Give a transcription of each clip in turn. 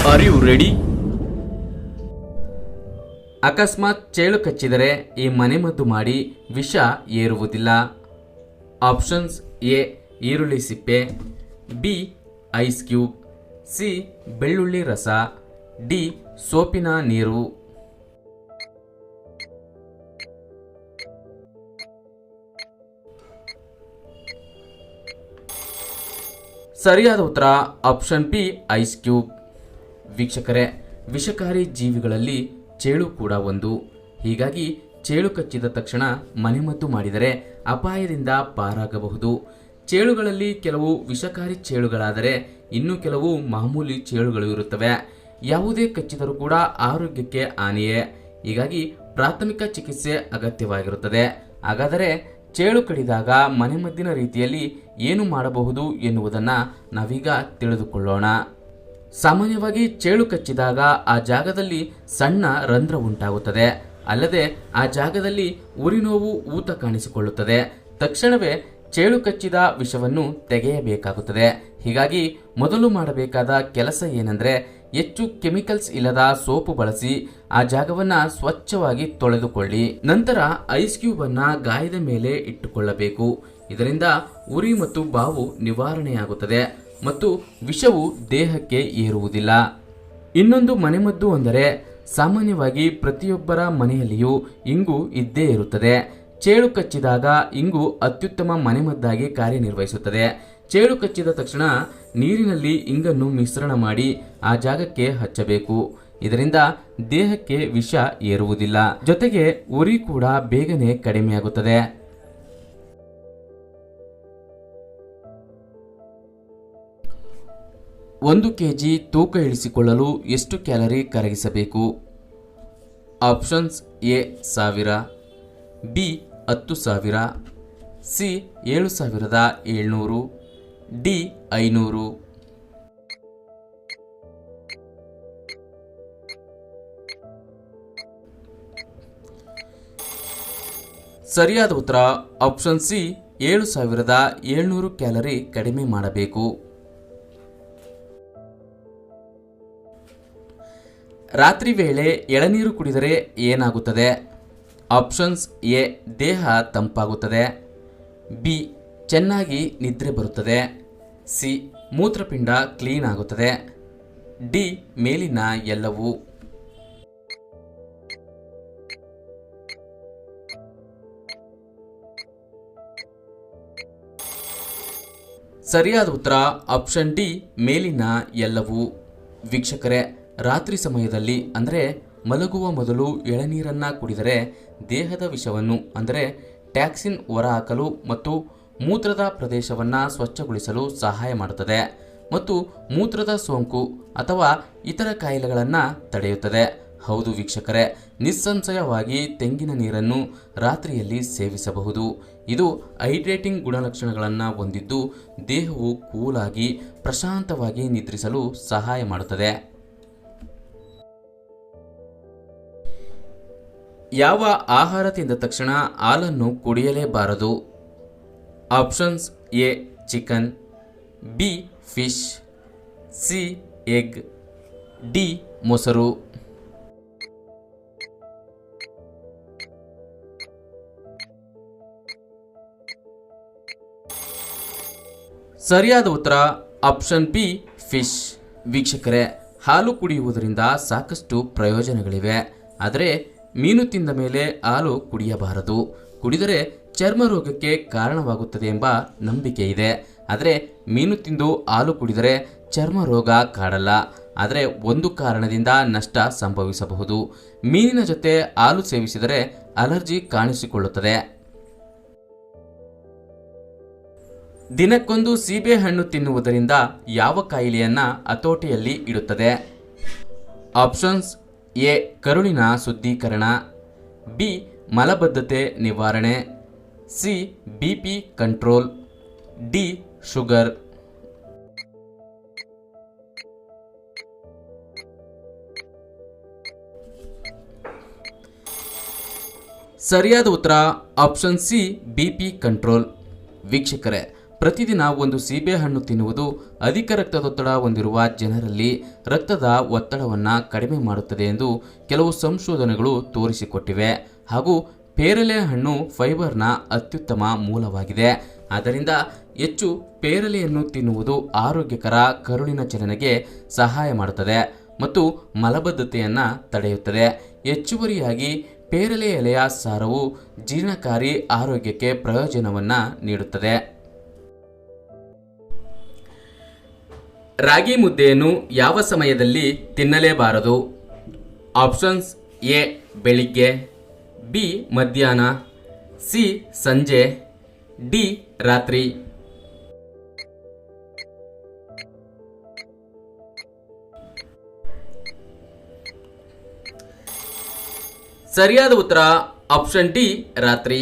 Are you ready? ಅಕಸ್ಮಾತ್ ಚೇಳು ಕಚ್ಚಿದರೆ ಈ ಮನೆಮದ್ದು ಮಾಡಿ ವಿಷ ಏರುವುದಿಲ್ಲ. ಆಪ್ಷನ್ಸ್: ಎ ಈರುಳ್ಳಿ ಸಿಪ್ಪೆ, ಬಿ ಐಸ್ ಕ್ಯೂಬ್, ಸಿ ಬೆಳ್ಳುಳ್ಳಿ ರಸ, ಡಿ ಸೋಪಿನ ನೀರು. ಸರಿಯಾದ ಉತ್ತರ ಆಪ್ಷನ್ ಬಿ ಐಸ್ ಕ್ಯೂಬ್. ವೀಕ್ಷಕರೇ, ವಿಷಕಾರಿ ಜೀವಿಗಳಲ್ಲಿ ಚೇಳು ಕೂಡ ಒಂದು. ಹೀಗಾಗಿ ಚೇಳು ಕಚ್ಚಿದ ತಕ್ಷಣ ಮನೆಮದ್ದು ಮಾಡಿದರೆ ಅಪಾಯದಿಂದ ಪಾರಾಗಬಹುದು. ಚೇಳುಗಳಲ್ಲಿ ಕೆಲವು ವಿಷಕಾರಿ ಚೇಳುಗಳಾದರೆ ಇನ್ನು ಕೆಲವು ಮಾಮೂಲಿ ಚೇಳುಗಳು ಇರುತ್ತವೆ. ಯಾವುದೇ ಕಚ್ಚಿದರೂ ಕೂಡ ಆರೋಗ್ಯಕ್ಕೆ ಹಾನಿಯೇ. ಹೀಗಾಗಿ ಪ್ರಾಥಮಿಕ ಚಿಕಿತ್ಸೆ ಅಗತ್ಯವಾಗಿರುತ್ತದೆ. ಹಾಗಾದರೆ ಚೇಳು ಕಡಿದಾಗ ಮನೆಮದ್ದಿನ ರೀತಿಯಲ್ಲಿ ಏನು ಮಾಡಬಹುದು ಎನ್ನುವುದನ್ನು ನಾವೀಗ ತಿಳಿದುಕೊಳ್ಳೋಣ. ಸಾಮಾನ್ಯವಾಗಿ ಚೇಳು ಕಚ್ಚಿದಾಗ ಆ ಜಾಗದಲ್ಲಿ ಸಣ್ಣ ರಂಧ್ರ ಉಂಟಾಗುತ್ತದೆ. ಅಲ್ಲದೆ ಆ ಜಾಗದಲ್ಲಿ ಉರಿನೋವು, ಊತ ಕಾಣಿಸಿಕೊಳ್ಳುತ್ತದೆ. ತಕ್ಷಣವೇ ಚೇಳು ಕಚ್ಚಿದ ವಿಷವನ್ನು ತೆಗೆಯಬೇಕಾಗುತ್ತದೆ. ಹೀಗಾಗಿ ಮೊದಲು ಮಾಡಬೇಕಾದ ಕೆಲಸ ಏನೆಂದರೆ, ಹೆಚ್ಚು ಕೆಮಿಕಲ್ಸ್ ಇಲ್ಲದ ಸೋಪು ಬಳಸಿ ಆ ಜಾಗವನ್ನು ಸ್ವಚ್ಛವಾಗಿ ತೊಳೆದುಕೊಳ್ಳಿ. ನಂತರ ಐಸ್ ಕ್ಯೂಬ್ ಅನ್ನ ಗಾಯದ ಮೇಲೆ ಇಟ್ಟುಕೊಳ್ಳಬೇಕು. ಇದರಿಂದ ಉರಿ ಮತ್ತು ಬಾವು ನಿವಾರಣೆಯಾಗುತ್ತದೆ ಮತ್ತು ವಿಷವು ದೇಹಕ್ಕೆ ಏರುವುದಿಲ್ಲ. ಇನ್ನೊಂದು ಮನೆಮದ್ದು ಅಂದರೆ, ಸಾಮಾನ್ಯವಾಗಿ ಪ್ರತಿಯೊಬ್ಬರ ಮನೆಯಲ್ಲಿಯೂ ಇಂಗು ಇದ್ದೇ ಇರುತ್ತದೆ. ಚೇಳು ಕಚ್ಚಿದಾಗ ಇಂಗು ಅತ್ಯುತ್ತಮ ಮನೆಮದ್ದಾಗಿ ಕಾರ್ಯನಿರ್ವಹಿಸುತ್ತದೆ. ಚೇಳು ಕಚ್ಚಿದ ತಕ್ಷಣ ನೀರಿನಲ್ಲಿ ಇಂಗನ್ನು ಮಿಶ್ರಣ ಮಾಡಿ ಆ ಜಾಗಕ್ಕೆ ಹಚ್ಚಬೇಕು. ಇದರಿಂದ ದೇಹಕ್ಕೆ ವಿಷ ಏರುವುದಿಲ್ಲ. ಜೊತೆಗೆ ಉರಿ ಕೂಡ ಬೇಗನೆ ಕಡಿಮೆಯಾಗುತ್ತದೆ. ಒಂದು ಕೆಜಿ ತೂಕ ಇಳಿಸಿಕೊಳ್ಳಲು ಎಷ್ಟು ಕ್ಯಾಲರಿ ಕರಗಿಸಬೇಕು? Options: A 1000, B 10,000, C 7,700, D 500. ಸರಿಯಾದ ಉತ್ತರ ಆಪ್ಷನ್ ಸಿ 7,700 ಕ್ಯಾಲರಿ ಕಡಿಮೆ ಮಾಡಬೇಕು. ರಾತ್ರಿ ವೇಳೆ ಎಳನೀರು ಕುಡಿದರೆ ಏನಾಗುತ್ತದೆ? ಆಪ್ಷನ್ಸ್: ಎ ದೇಹ ತಂಪಾಗುತ್ತದೆ, ಬಿ ಚೆನ್ನಾಗಿ ನಿದ್ರೆ ಬರುತ್ತದೆ, ಸಿ ಮೂತ್ರಪಿಂಡ ಕ್ಲೀನ್ ಆಗುತ್ತದೆ, ಡಿ ಮೇಲಿನ ಎಲ್ಲವೂ. ಸರಿಯಾದ ಉತ್ತರ ಆಪ್ಷನ್ ಡಿ ಮೇಲಿನ ಎಲ್ಲವೂ. ವೀಕ್ಷಕರೇ, ರಾತ್ರಿ ಸಮಯದಲ್ಲಿ ಅಂದರೆ ಮಲಗುವ ಮೊದಲು ಎಳನೀರನ್ನ ಕುಡಿದರೆ ದೇಹದ ವಿಷವನ್ನು ಅಂದರೆ ಟ್ಯಾಕ್ಸಿನ್ ಹೊರಹಾಕಲು ಮತ್ತು ಮೂತ್ರದ ಪ್ರದೇಶವನ್ನು ಸ್ವಚ್ಛಗೊಳಿಸಲು ಸಹಾಯ ಮಾಡುತ್ತದೆ ಮತ್ತು ಮೂತ್ರದ ಸೋಂಕು ಅಥವಾ ಇತರ ಕಾಯಿಲೆಗಳನ್ನು ತಡೆಯುತ್ತದೆ. ಹೌದು ವೀಕ್ಷಕರೇ, ನಿಸ್ಸಂಶಯವಾಗಿ ತೆಂಗಿನ ನೀರನ್ನು ರಾತ್ರಿಯಲ್ಲಿ ಸೇವಿಸಬಹುದು. ಇದು ಹೈಡ್ರೇಟಿಂಗ್ ಗುಣಲಕ್ಷಣಗಳನ್ನು ಹೊಂದಿದ್ದು ದೇಹವು ಕೂಲಾಗಿ ಪ್ರಶಾಂತವಾಗಿ ನಿದ್ರಿಸಲು ಸಹಾಯ ಮಾಡುತ್ತದೆ. ಯಾವ ಆಹಾರ ತಿಂದ ತಕ್ಷಣ ಹಾಲನ್ನು ಕುಡಿಯಲೇಬಾರದು? Options: A chicken, B fish, C egg, D ಮೊಸರು. ಸರಿಯಾದ ಉತ್ತರ ಆಪ್ಷನ್ ಬಿ ಫಿಶ್. ವೀಕ್ಷಕರೇ, ಹಾಲು ಕುಡಿಯುವುದರಿಂದ ಸಾಕಷ್ಟು ಪ್ರಯೋಜನಗಳಿವೆ. ಆದರೆ ಮೀನು ತಿಂದ ಮೇಲೆ ಹಾಲು ಕುಡಿಯಬಾರದು. ಕುಡಿದರೆ ಚರ್ಮ ರೋಗಕ್ಕೆ ಕಾರಣವಾಗುತ್ತದೆ ಎಂಬ ನಂಬಿಕೆ ಇದೆ. ಆದರೆ ಮೀನು ತಿಂದು ಹಾಲು ಕುಡಿದರೆ ಚರ್ಮ ರೋಗ ಕಾಡಲ್ಲ. ಆದರೆ ಒಂದು ಕಾರಣದಿಂದ ನಷ್ಟ ಸಂಭವಿಸಬಹುದು. ಮೀನಿನ ಜೊತೆ ಹಾಲು ಸೇವಿಸಿದರೆ ಅಲರ್ಜಿ ಕಾಣಿಸಿಕೊಳ್ಳುತ್ತದೆ. ದಿನಕ್ಕೊಂದು ಸೀಬೆಹಣ್ಣು ತಿನ್ನುವುದರಿಂದ ಯಾವ ಕಾಯಿಲೆಯನ್ನು ಹತೋಟಿಯಲ್ಲಿ ಇಡುತ್ತದೆ? ಆಪ್ಷನ್ಸ್: ಎ ಕರುಳಿನ ಶುದ್ಧೀಕರಣ, ಬಿ ಮಲಬದ್ಧತೆ ನಿವಾರಣೆ, C BP control, D sugar. ಸರಿಯಾದ ಉತ್ತರ ಆಪ್ಷನ್ ಸಿ ಬಿಪಿ ಕಂಟ್ರೋಲ್. ವೀಕ್ಷಕರೇ, ಪ್ರತಿದಿನ ಒಂದು ಸೀಬೆಹಣ್ಣು ತಿನ್ನುವುದು ಅಧಿಕ ರಕ್ತದೊತ್ತಡ ಹೊಂದಿರುವ ಜನರಲ್ಲಿ ರಕ್ತದ ಒತ್ತಡವನ್ನು ಕಡಿಮೆ ಮಾಡುತ್ತದೆ ಎಂದು ಕೆಲವು ಸಂಶೋಧನೆಗಳು ತೋರಿಸಿಕೊಟ್ಟಿವೆ. ಹಾಗೂ ಪೇರಲೆ ಹಣ್ಣು ಫೈಬರ್ನ ಅತ್ಯುತ್ತಮ ಮೂಲವಾಗಿದೆ. ಆದ್ದರಿಂದ ಹೆಚ್ಚು ಪೇರಲೆಯನ್ನು ತಿನ್ನುವುದು ಆರೋಗ್ಯಕರ ಕರುಳಿನ ಚಲನೆಗೆ ಸಹಾಯ ಮಾಡುತ್ತದೆ ಮತ್ತು ಮಲಬದ್ಧತೆಯನ್ನು ತಡೆಯುತ್ತದೆ. ಹೆಚ್ಚುವರಿಯಾಗಿ ಪೇರಲೆ ಎಲೆಯ ಸಾರವು ಜೀರ್ಣಕಾರಿ ಆರೋಗ್ಯಕ್ಕೆ ಪ್ರಯೋಜನವನ್ನು ನೀಡುತ್ತದೆ. ರಾಗಿ ಮುದ್ದೆಯನ್ನು ಯಾವ ಸಮಯದಲ್ಲಿ ತಿನ್ನಲೇಬಾರದು? ಆಪ್ಷನ್ಸ್: ಎ ಬೆಳಿಗ್ಗೆ, ಬಿ ಮಧ್ಯಾಹ್ನ, ಸಿ ಸಂಜೆ, ಡಿ ರಾತ್ರಿ. ಸರಿಯಾದ ಉತ್ತರ ಆಪ್ಷನ್ ಡಿ ರಾತ್ರಿ.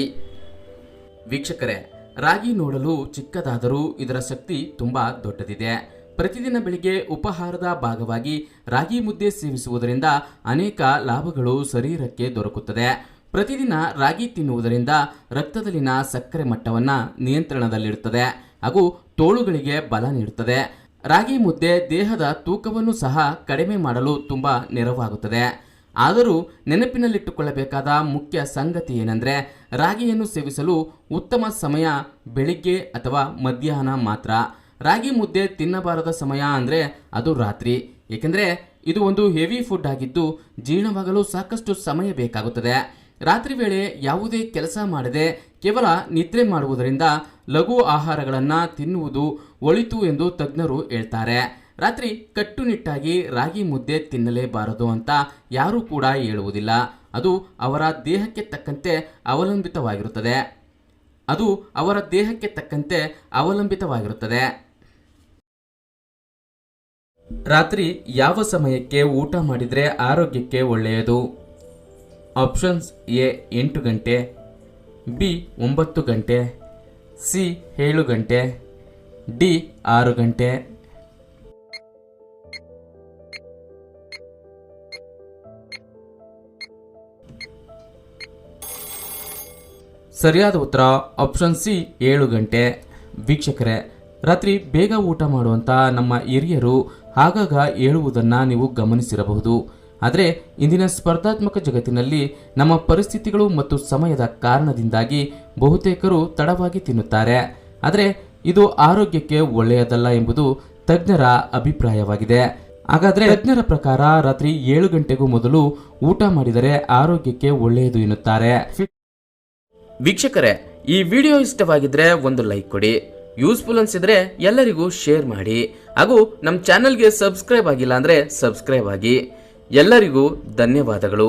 ವೀಕ್ಷಕರೇ, ರಾಗಿ ನೋಡಲು ಚಿಕ್ಕದಾದರೂ ಇದರ ಶಕ್ತಿ ತುಂಬಾ ದೊಡ್ಡದಿದೆ. ಪ್ರತಿದಿನ ಬೆಳಿಗ್ಗೆ ಉಪಹಾರದ ಭಾಗವಾಗಿ ರಾಗಿ ಮುದ್ದೆ ಸೇವಿಸುವುದರಿಂದ ಅನೇಕ ಲಾಭಗಳು ಶರೀರಕ್ಕೆ ದೊರಕುತ್ತದೆ. ಪ್ರತಿದಿನ ರಾಗಿ ತಿನ್ನುವುದರಿಂದ ರಕ್ತದಲ್ಲಿನ ಸಕ್ಕರೆ ಮಟ್ಟವನ್ನು ನಿಯಂತ್ರಣದಲ್ಲಿಡುತ್ತದೆ ಹಾಗೂ ತೋಳುಗಳಿಗೆ ಬಲ ನೀಡುತ್ತದೆ. ರಾಗಿ ಮುದ್ದೆ ದೇಹದ ತೂಕವನ್ನು ಸಹ ಕಡಿಮೆ ಮಾಡಲು ತುಂಬ ನೆರವಾಗುತ್ತದೆ. ಆದರೂ ನೆನಪಿನಲ್ಲಿಟ್ಟುಕೊಳ್ಳಬೇಕಾದ ಮುಖ್ಯ ಸಂಗತಿ ಏನೆಂದರೆ, ರಾಗಿಯನ್ನು ಸೇವಿಸಲು ಉತ್ತಮ ಸಮಯ ಬೆಳಿಗ್ಗೆ ಅಥವಾ ಮಧ್ಯಾಹ್ನ ಮಾತ್ರ. ರಾಗಿ ಮುದ್ದೆ ತಿನ್ನಬಾರದ ಸಮಯ ಅಂದರೆ ಅದು ರಾತ್ರಿ. ಏಕೆಂದರೆ ಇದು ಒಂದು ಹೆವಿ ಫುಡ್ ಆಗಿದ್ದು ಜೀರ್ಣವಾಗಲು ಸಾಕಷ್ಟು ಸಮಯ ಬೇಕಾಗುತ್ತದೆ. ರಾತ್ರಿ ವೇಳೆ ಯಾವುದೇ ಕೆಲಸ ಮಾಡದೆ ಕೇವಲ ನಿದ್ರೆ ಮಾಡುವುದರಿಂದ ಲಘು ಆಹಾರಗಳನ್ನು ತಿನ್ನುವುದು ಒಳಿತು ಎಂದು ತಜ್ಞರು ಹೇಳ್ತಾರೆ. ರಾತ್ರಿ ಕಟ್ಟುನಿಟ್ಟಾಗಿ ರಾಗಿ ಮುದ್ದೆ ತಿನ್ನಲೇಬಾರದು ಅಂತ ಯಾರೂ ಕೂಡ ಹೇಳುವುದಿಲ್ಲ. ಅದು ಅವರ ದೇಹಕ್ಕೆ ತಕ್ಕಂತೆ ಅವಲಂಬಿತವಾಗಿರುತ್ತದೆ. ರಾತ್ರಿ ಯಾವ ಸಮಯಕ್ಕೆ ಊಟ ಮಾಡಿದರೆ ಆರೋಗ್ಯಕ್ಕೆ ಒಳ್ಳೆಯದು? ಆಪ್ಷನ್ಸ್: ಎ 8 ಗಂಟೆ, ಬಿ 9 ಗಂಟೆ, ಸಿ 7 ಗಂಟೆ, ಡಿ 6 ಗಂಟೆ. ಸರಿಯಾದ ಉತ್ತರ ಆಪ್ಷನ್ ಸಿ 7 ಗಂಟೆ. ವೀಕ್ಷಕರೇ, ರಾತ್ರಿ ಬೇಗ ಊಟ ಮಾಡುವಂಥ ನಮ್ಮ ಹಿರಿಯರು ಆಗಾಗ ಹೇಳುವುದನ್ನು ನೀವು ಗಮನಿಸಿರಬಹುದು. ಆದರೆ ಇಂದಿನ ಸ್ಪರ್ಧಾತ್ಮಕ ಜಗತ್ತಿನಲ್ಲಿ ನಮ್ಮ ಪರಿಸ್ಥಿತಿಗಳು ಮತ್ತು ಸಮಯದ ಕಾರಣದಿಂದಾಗಿ ಬಹುತೇಕರು ತಡವಾಗಿ ತಿನ್ನುತ್ತಾರೆ. ಆದರೆ ಇದು ಆರೋಗ್ಯಕ್ಕೆ ಒಳ್ಳೆಯದಲ್ಲ ಎಂಬುದು ತಜ್ಞರ ಅಭಿಪ್ರಾಯವಾಗಿದೆ. ಹಾಗಾದರೆ ತಜ್ಞರ ಪ್ರಕಾರ ರಾತ್ರಿ 7 ಗಂಟೆಗೂ ಮೊದಲು ಊಟ ಮಾಡಿದರೆ ಆರೋಗ್ಯಕ್ಕೆ ಒಳ್ಳೆಯದು ಎನ್ನುತ್ತಾರೆ. ವೀಕ್ಷಕರೇ, ಈ ವಿಡಿಯೋ ಇಷ್ಟವಾಗಿದ್ರೆ ಒಂದು ಲೈಕ್ ಕೊಡಿ. ಯೂಸ್ಫುಲ್ ಅನ್ಸಿದ್ರೆ ಎಲ್ಲರಿಗೂ ಶೇರ್ ಮಾಡಿ. ಹಾಗೂ ನಮ್ಮ ಚಾನೆಲ್ಗೆ ಸಬ್ಸ್ಕ್ರೈಬ್ ಆಗಿಲ್ಲ ಅಂದರೆ ಸಬ್ಸ್ಕ್ರೈಬ್ ಆಗಿ. ಎಲ್ಲರಿಗೂ ಧನ್ಯವಾದಗಳು.